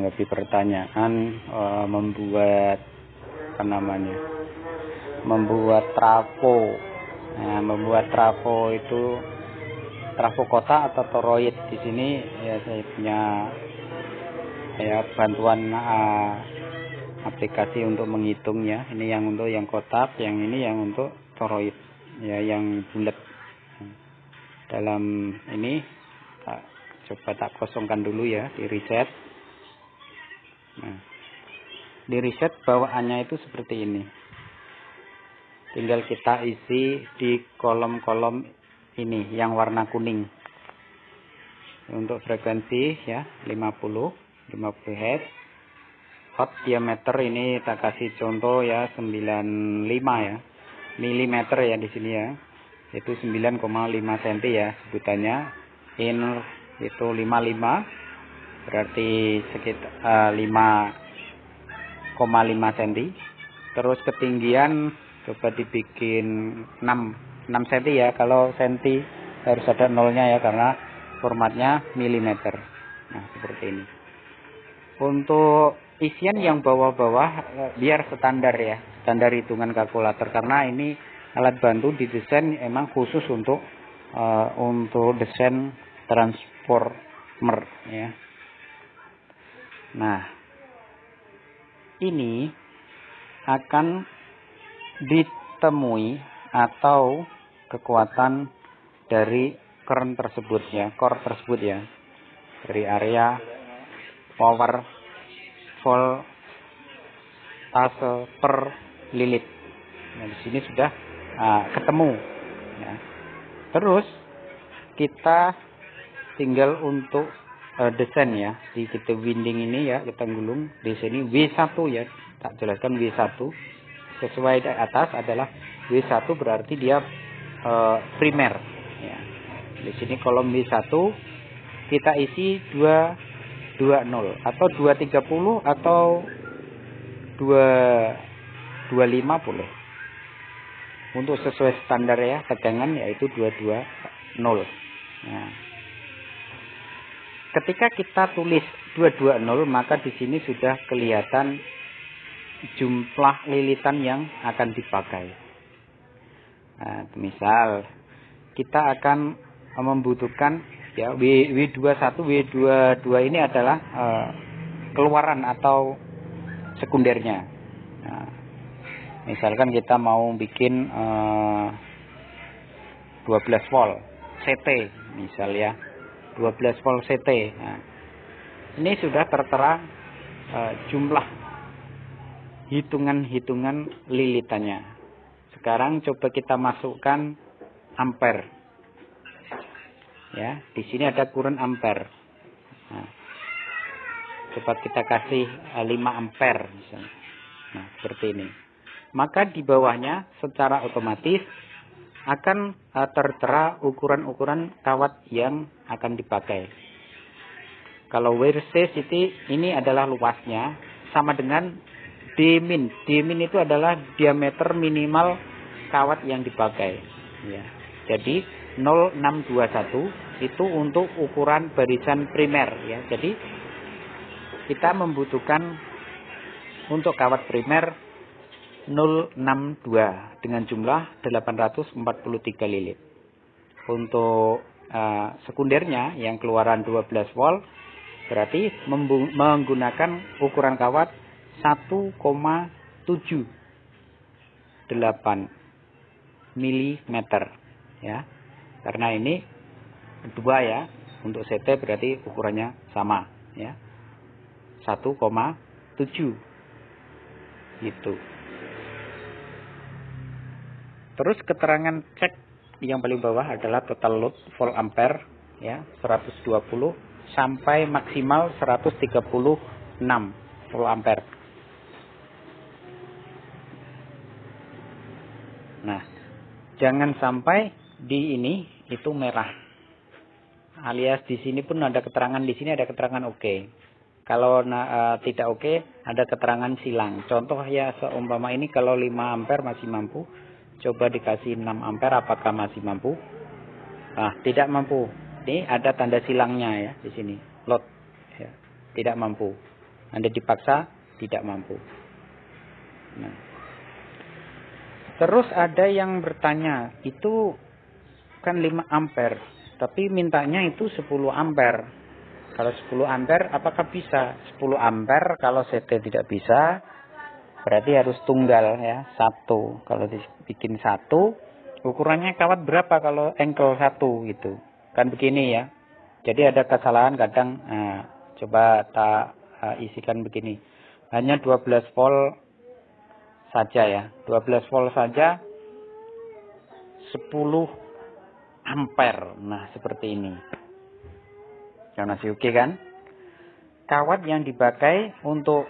menanggapi pertanyaan membuat membuat trafo. Nah, membuat trafo itu trafo kotak atau toroid. Di sini ya saya punya bantuan aplikasi untuk menghitungnya. Ini yang untuk yang kotak, yang ini yang untuk toroid, ya yang bulat. Dalam ini coba tak kosongkan dulu ya, di reset. Nah, di reset bawaannya itu seperti ini. Tinggal kita isi di kolom-kolom ini yang warna kuning. Untuk frekuensi ya 50 Hz. Hot diameter ini tak kasih contoh ya 95 ya. Milimeter ya di sini ya. Itu 9,5 cm ya sebutannya. Inner itu 55, berarti sekitar 5,5 cm. Terus ketinggian coba dibikin 6 cm ya. Kalau senti harus ada nolnya ya, karena formatnya milimeter. Nah seperti ini. Untuk isian yang bawah-bawah biar standar ya, standar hitungan kalkulator, karena ini alat bantu didesain emang khusus untuk desain transformer ya. Nah ini akan ditemui atau kekuatan dari current tersebut ya, core tersebut ya, dari area power voltase per lilit. Nah di sini sudah ketemu ya. Terus kita tinggal untuk desain ya, di kita winding ini ya, kita gulung di sini W1 ya, tak jelaskan W1 sesuai di atas adalah W1, berarti dia primer ya. Di sini kolom W1 kita isi 220 atau 230 atau 225 boleh. Untuk sesuai standar ya, tegangan yaitu 220. Nah, ketika kita tulis 220, maka di sini sudah kelihatan jumlah lilitan yang akan dipakai. Nah, misal kita akan membutuhkan ya W21, W22 ini adalah keluaran atau sekundernya. Nah, misalkan kita mau bikin 12 volt CT misal ya, 12 volt CT. Nah, ini sudah tertera jumlah hitungan lilitannya. Sekarang coba kita masukkan ampere. Ya, di sini ada kurun ampere. Nah, coba kita kasih 5 ampere misalnya. Nah, seperti ini. Maka di bawahnya secara otomatis akan tertera ukuran-ukuran kawat yang akan dipakai. Kalau WRC ini adalah luasnya sama dengan D-min. D-min itu adalah diameter minimal kawat yang dipakai. Ya. Jadi 0621 itu untuk ukuran barisan primer ya. Jadi kita membutuhkan untuk kawat primer 062 dengan jumlah 843 lilit. Untuk sekundernya yang keluaran 12 volt berarti menggunakan ukuran kawat 1,78 mm ya. Karena ini 2 ya, untuk CT berarti ukurannya sama ya. 1,7 gitu. Terus keterangan cek yang paling bawah adalah total load volt ampere ya, 120 sampai maksimal 136 volt ampere. Nah, jangan sampai di ini itu merah. Alias di sini pun ada keterangan, di sini ada keterangan oke. Kalau tidak oke, ada keterangan silang. Contoh ya, seumpama ini kalau 5 ampere masih mampu, coba dikasih 6 ampere apakah masih mampu? Nah, tidak mampu. Ini ada tanda silangnya ya di sini. Load ya, tidak mampu. Anda dipaksa tidak mampu. Nah. Terus ada yang bertanya, itu kan 5 ampere, tapi mintanya itu 10 ampere. Kalau 10 ampere apakah bisa? 10 ampere kalau CT tidak bisa, berarti harus tunggal ya, 1. Kalau dibikin 1, ukurannya kawat berapa kalau engkel 1 gitu. Kan begini ya. Jadi ada kesalahan kadang, coba tak isikan begini. Hanya 12 volt saja ya. 12 volt saja 10 ampere. Nah, seperti ini. Yang masih oke kan? Kawat yang dipakai untuk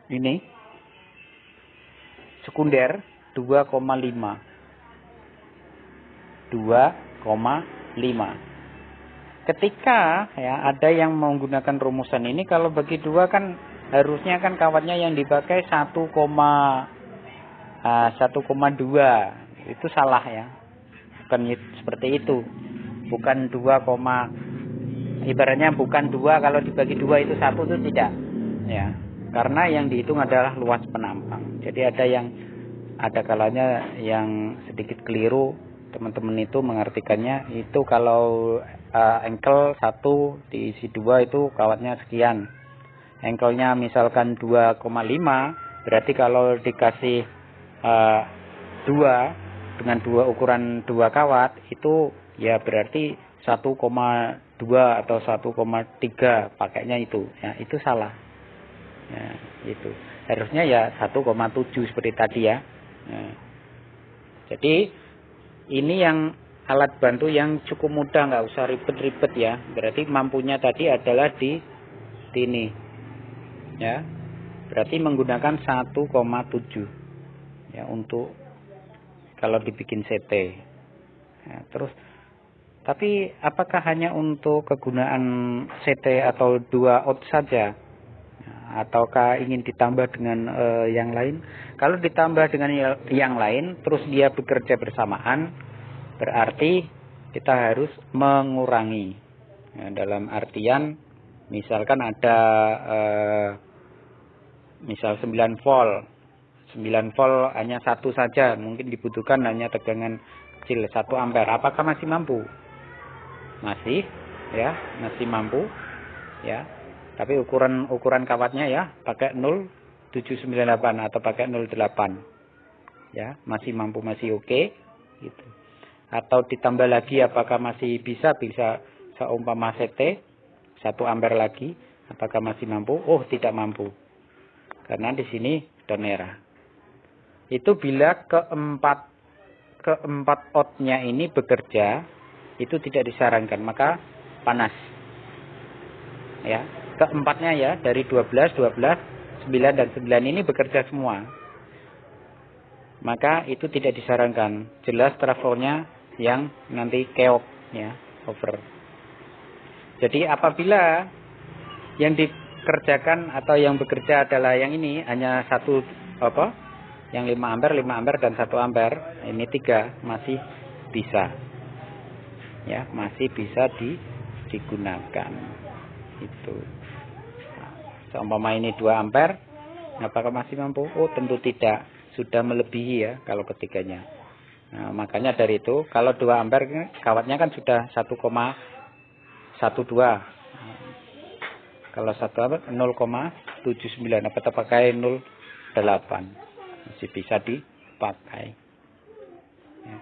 ini sekunder 2,5. Ketika ya ada yang menggunakan rumusan ini, kalau bagi 2 kan harusnya kan kawatnya yang dipakai 1,2. Itu salah ya. Bukan seperti itu. Bukan 2, ibaratnya bukan 2 kalau dibagi 2 itu 1 itu tidak. Ya. Karena yang dihitung adalah luas penampang. Jadi ada kalanya yang sedikit keliru, teman-teman itu mengartikannya itu kalau engkel 1 diisi 2 itu kawatnya sekian. Engkelnya misalkan 2,5, berarti kalau dikasih 2 dengan ukuran 2 kawat itu ya berarti 1,2 atau 1,3 pakainya itu. Ya, itu salah. Ya, itu. Harusnya ya 1,7 seperti tadi ya. Nah, jadi ini yang alat bantu yang cukup mudah, nggak usah ribet-ribet ya. Berarti mampunya tadi adalah di sini, ya. Berarti menggunakan 1,7 ya untuk kalau dibikin CT. Ya, terus, tapi apakah hanya untuk kegunaan CT atau 2 out saja? Ataukah ingin ditambah dengan yang lain? Kalau ditambah dengan yang lain, terus dia bekerja bersamaan, berarti kita harus mengurangi. Ya, dalam artian, misalkan ada misal 9 volt. 9 volt hanya 1 saja, mungkin dibutuhkan hanya tegangan kecil 1 ampere. Apakah masih mampu? Masih, ya, masih mampu, ya. Tapi ukuran kawatnya ya pakai 0,798 atau pakai 0,8. Ya, masih mampu, masih oke gitu. Atau ditambah lagi apakah masih bisa seumpama CT 1 ampere lagi, apakah masih mampu? Oh, tidak mampu. Karena di sini sudah merah. Itu bila keempat outnya ini bekerja, itu tidak disarankan, maka panas. Ya. Keempatnya ya, dari 12, 9 dan 9 ini bekerja semua. Maka itu tidak disarankan. Jelas travelnya yang nanti keok ya, over. Jadi apabila yang dikerjakan atau yang bekerja adalah yang ini hanya satu yang 5 ampere dan 1 ampere, ini 3 masih bisa. Ya, masih bisa digunakan. Itu. Seumpama ini 2 ampere, apakah masih mampu? Oh, tentu tidak. Sudah melebihi ya kalau ketiganya. Nah, makanya dari itu, kalau 2 ampere kawatnya kan sudah 1,12. Kalau 1 ampere 0,79. Apa kita pakai 0,8? Masih bisa dipakai. Ya.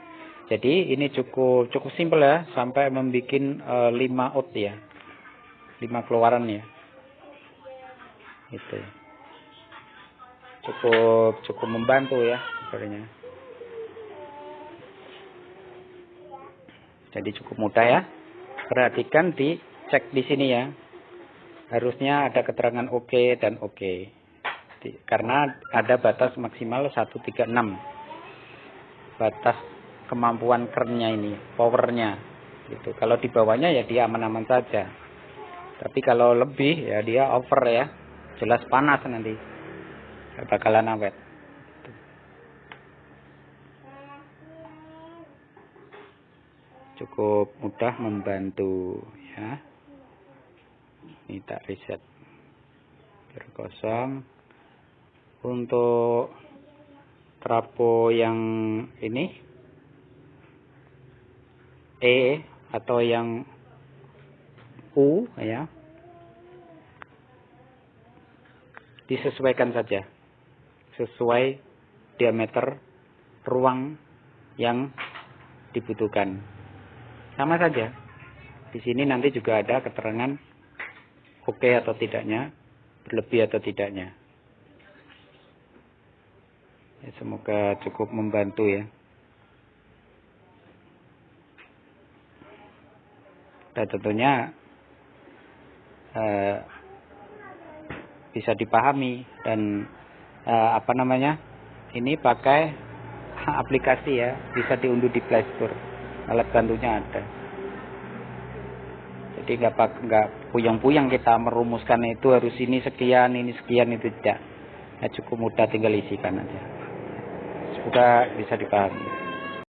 Jadi ini cukup simpel ya, sampai membuat 5 out ya. 5 keluaran ya. Itu cukup membantu ya sebenarnya. Jadi cukup mudah ya. Perhatikan dicek di sini ya. Harusnya ada keterangan oke dan oke. Karena ada batas maksimal 136. Batas kemampuan kerennya ini, powernya. Gitu. Kalau di bawahnya ya dia aman-aman saja. Tapi kalau lebih ya dia over ya. Jelas panas nanti. Gak bakalan awet. Cukup mudah membantu ya. Ini tak reset biar kosong. Untuk trapo yang ini E atau yang U ya, disesuaikan saja sesuai diameter ruang yang dibutuhkan. Sama saja. Di sini nanti juga ada keterangan oke atau tidaknya, berlebih atau tidaknya. Ya, semoga cukup membantu ya. Dan tentunya bisa dipahami dan ini pakai aplikasi ya, bisa diunduh di Play Store, alat bantunya ada. Jadi nggak puyeng-puyeng kita merumuskan itu harus ini sekian itu tidak. Ya, cukup mudah, tinggal isikan aja. Semoga bisa dipahami.